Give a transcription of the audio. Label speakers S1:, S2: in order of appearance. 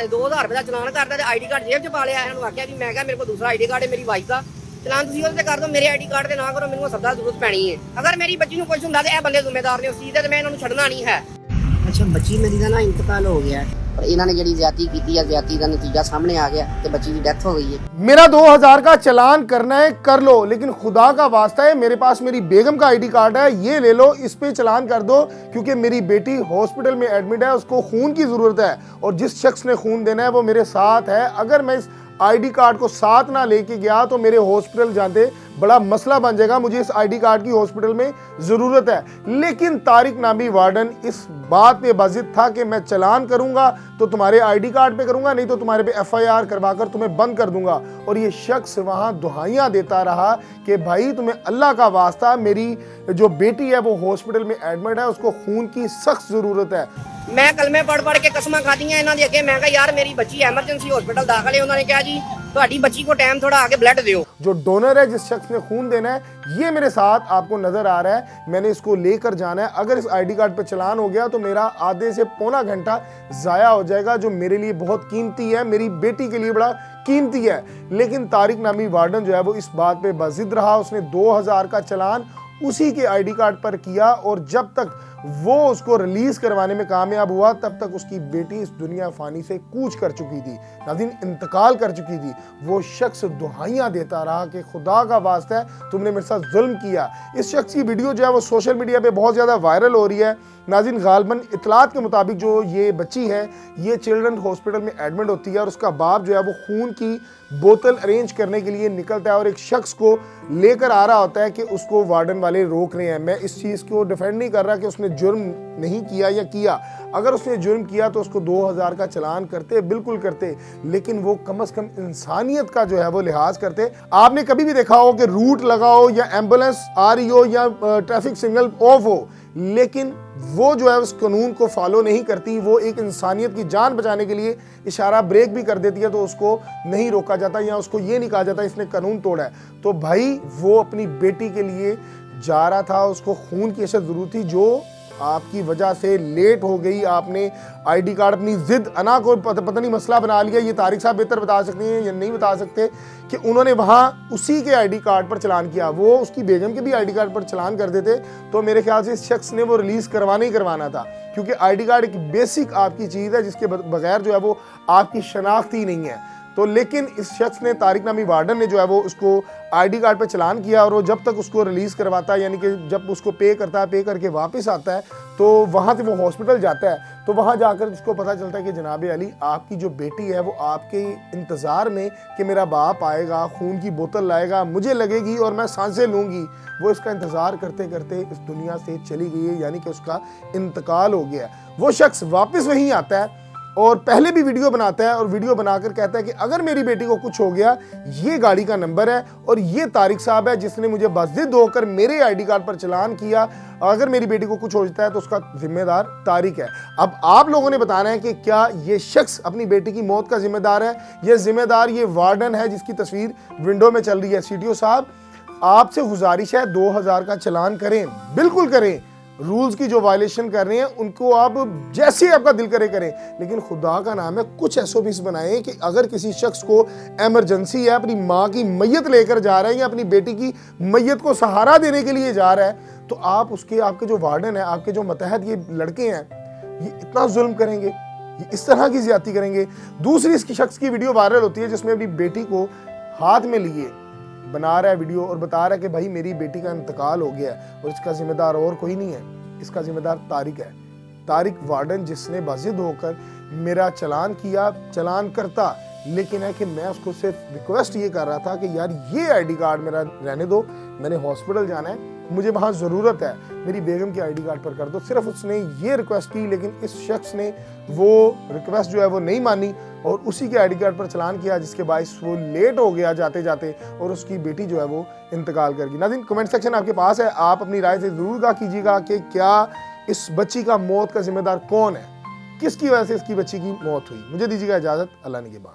S1: 2000 रुपये का चलान करता है, आई डी कार्ड जेब च पा लिया। इन्होंने आख्या कि मैं क्या, मेरे को दूसरा आई डी कार्ड है मेरी वाइफ का, चलान तुम उससे कर दो, मेरे आई डी कार्ड से ना करो, मेरे सबका जरूरत पैनी है। अगर मेरी बच्ची को कुछ होंगे तो यह बंदे जिम्मेदार ने उस चीज़ से, मैं इन्होंने छड़ना नहीं है। अच्छा, बच्ची मेरी का ना इंतकाल हो गया है, पर इन्होंने जी ज्यादती की है, ज्यादती का नतीजा सामने आ गया तो बच्ची की डेथ हो गई है।
S2: मेरा 2000 का चलान करना है कर लो, लेकिन खुदा का वास्ता है मेरे पास मेरी बेगम का आईडी कार्ड है, ये ले लो, इस पे चलान कर दो, क्योंकि मेरी बेटी हॉस्पिटल में एडमिट है, उसको खून की जरूरत है और जिस शख्स ने खून देना है वो मेरे साथ है। अगर मैं इस आईडी कार्ड को साथ ना लेके गया तो मेरे हॉस्पिटल जाते बड़ा मसला बन जाएगा, मुझे इस आईडी कार्ड की हॉस्पिटल में जरूरत है। लेकिन तारिक नामी वार्डन इस बात पे बाजिद था कि मैं चलान करूंगा तो तुम्हारे आईडी कार्ड पे करूंगा, नहीं तो तुम्हारे पे एफआईआर करवाकर तुम्हें बंद कर दूंगा। और ये शख्स वहां दुहाइयां देता रहा कि भाई तुम्हें अल्लाह का वास्ता, मेरी जो बेटी है वो हॉस्पिटल में एडमिट है, उसको खून की सख्त जरूरत है।
S1: मैं कलमे पढ़ पढ़ के कसम खाती इन्हों के अगे, मैं कहा यार मेरी बच्ची एमरजेंसी हॉस्पिटल दाखिल है, उन्होंने कहा जी ਤੁਹਾਡੀ बच्ची को टाइम थोड़ा आगे ब्लड दो।
S2: जो डोनर है, जिस शख्स ने खून देना है, ये मेरे साथ आपको नजर आ रहा है, मैंने इसको लेकर जाना है। अगर इस आईडी कार्ड पे चलान हो गया तो मेरा आधे से पौना घंटा जाया हो जाएगा, जो मेरे लिए बहुत कीमती है, मेरी बेटी के लिए बड़ा कीमती है। लेकिन तारिक नामी वार्डन जो है वो इस बात पे बाजिद रहा, उसने 2000 का चलान उसी के आईडी कार्ड पर किया और जब तक वो उसको रिलीज करवाने में कामयाब हुआ तब तक उसकी बेटी इस दुनिया फानी से कूच कर चुकी थी, नाज़रीन इंतकाल कर चुकी थी। वो शख्स दुहाइयां देता रहा कि खुदा का वास्ता है तुमने मेरे साथ जुल्म किया। इस शख्स की वीडियो जो है वो सोशल मीडिया पे बहुत ज़्यादा वायरल हो रही है। नाज़रीन गालिबन इतलात के मुताबिक जो ये बच्ची है ये चिल्ड्रन हॉस्पिटल में एडमिट होती है और उसका बाप जो है वो खून की बोतल अरेंज करने के लिए निकलता है और एक शख्स को लेकर आ रहा होता है कि उसको वार्डन वाले रोक रहे हैं। मैं इस चीज़ को डिफेंड नहीं कर रहा कि उसने जुर्म नहीं किया या किया, अगर उसने जुर्म किया तो उसको 2000 का चलान करते, बिल्कुल करते, लेकिन वो कम से कम इंसानियत का जो है वो लिहाज करते। आपने कभी भी देखा हो कि रूट लगा हो या एम्बुलेंस आ रही हो या ट्रैफिक सिग्नल ऑफ हो, लेकिन वो जो है उस कानून को फॉलो नहीं करती, वो एक इंसानियत की जान बचाने के लिए इशारा ब्रेक भी कर देती है तो उसको नहीं रोका जाता या उसको ये नहीं कहा जाता इसने कानून तोड़ा है। तो भाई वो अपनी बेटी के लिए जा रहा था, उसको खून की अशद जरूरत थी, जो आपकी वजह से लेट हो गई। आपने आईडी कार्ड अपनी जिद अना को पता नहीं मसला बना लिया। ये तारिक साहब बेहतर बता सकते हैं या नहीं बता सकते कि उन्होंने वहाँ उसी के आईडी कार्ड पर चलान किया, वो उसकी बेगम के भी आईडी कार्ड पर चलान कर देते तो मेरे ख्याल से इस शख्स ने वो रिलीज करवाना ही करवाना था, क्योंकि आईडी कार्ड एक बेसिक आपकी चीज़ है जिसके बगैर जो है वो आपकी शनाख्त ही नहीं है। तो लेकिन इस शख्स ने, तारिक नामी वार्डन ने जो है वो उसको आईडी कार्ड पे चलान किया और वो जब तक उसको रिलीज़ करवाता है, यानी कि जब उसको पे करता है, पे करके वापस आता है तो वहाँ से वो हॉस्पिटल जाता है, तो वहाँ जाकर उसको पता चलता है कि जनाब अली आपकी जो बेटी है वो आपके इंतज़ार में कि मेरा बाप आएगा, खून की बोतल लाएगा, मुझे लगेगी और मैं सांसें लूँगी, वो इसका इंतज़ार करते करते इस दुनिया से चली गई है, यानी कि उसका इंतकाल हो गया। वो शख्स वापस वहीं आता है और पहले भी वीडियो बनाता है और वीडियो बनाकर कहता है कि अगर मेरी बेटी को कुछ हो गया, ये गाड़ी का नंबर है और ये तारिक साहब है जिसने मुझे बाजिद होकर मेरे आईडी कार्ड पर चलान किया, अगर मेरी बेटी को कुछ हो जाता है तो उसका जिम्मेदार तारिक है। अब आप लोगों ने बताना है कि क्या ये शख्स अपनी बेटी की मौत का जिम्मेदार है, ये जिम्मेदार ये वार्डन है जिसकी तस्वीर विंडो में चल रही है। सीटीओ साहब आपसे गुजारिश है 2000 का चलान करें, बिल्कुल करें, रूल्स की जो वायलेशन कर रहे हैं उनको आप जैसे आपका दिल करे करें, लेकिन खुदा का नाम है कुछ एसओपीस बनाएं कि अगर किसी शख्स को इमरजेंसी है, अपनी माँ की मैयत लेकर जा रहा है या अपनी बेटी की मैयत को सहारा देने के लिए जा रहा है, तो आप उसके, आपके जो वार्डन है, आपके जो मतहत ये लड़के हैं, ये इतना जुल्म करेंगे, ये इस तरह की ज्यादती करेंगे। दूसरी इसकी शख्स की वीडियो वायरल होती है जिसमें अपनी बेटी को हाथ में लिए बना रहा है वीडियो और बता रहा है कि भाई मेरी बेटी का इंतकाल हो गया है और इसका जिम्मेदार और कोई नहीं है, इसका जिम्मेदार तारिक है। तारिक वार्डन जिसने बाजिद होकर मेरा चलान किया, चलान करता, लेकिन है कि मैं उसको सिर्फ रिक्वेस्ट ये कर रहा था कि यार ये आईडी कार्ड मेरा रहने दो, मैंने हॉस्पिटल जाना है, मुझे वहाँ ज़रूरत है, मेरी बेगम की आईडी कार्ड पर कर दो। सिर्फ उसने ये रिक्वेस्ट की, लेकिन इस शख्स ने वो रिक्वेस्ट जो है वो नहीं मानी और उसी के आईडी कार्ड पर चलान किया, जिसके बायस वो लेट हो गया जाते जाते और उसकी बेटी जो है वो इंतकाल कर गई। नाज़रीन कमेंट सेक्शन आपके पास है, आप अपनी राय से ज़रूर आगाह कीजिएगा कि क्या इस बच्ची का मौत का जिम्मेदार कौन है, किसकी वजह से इसकी बच्ची की मौत हुई। मुझे दीजिएगा इजाज़त, अल्लाह निगहबान।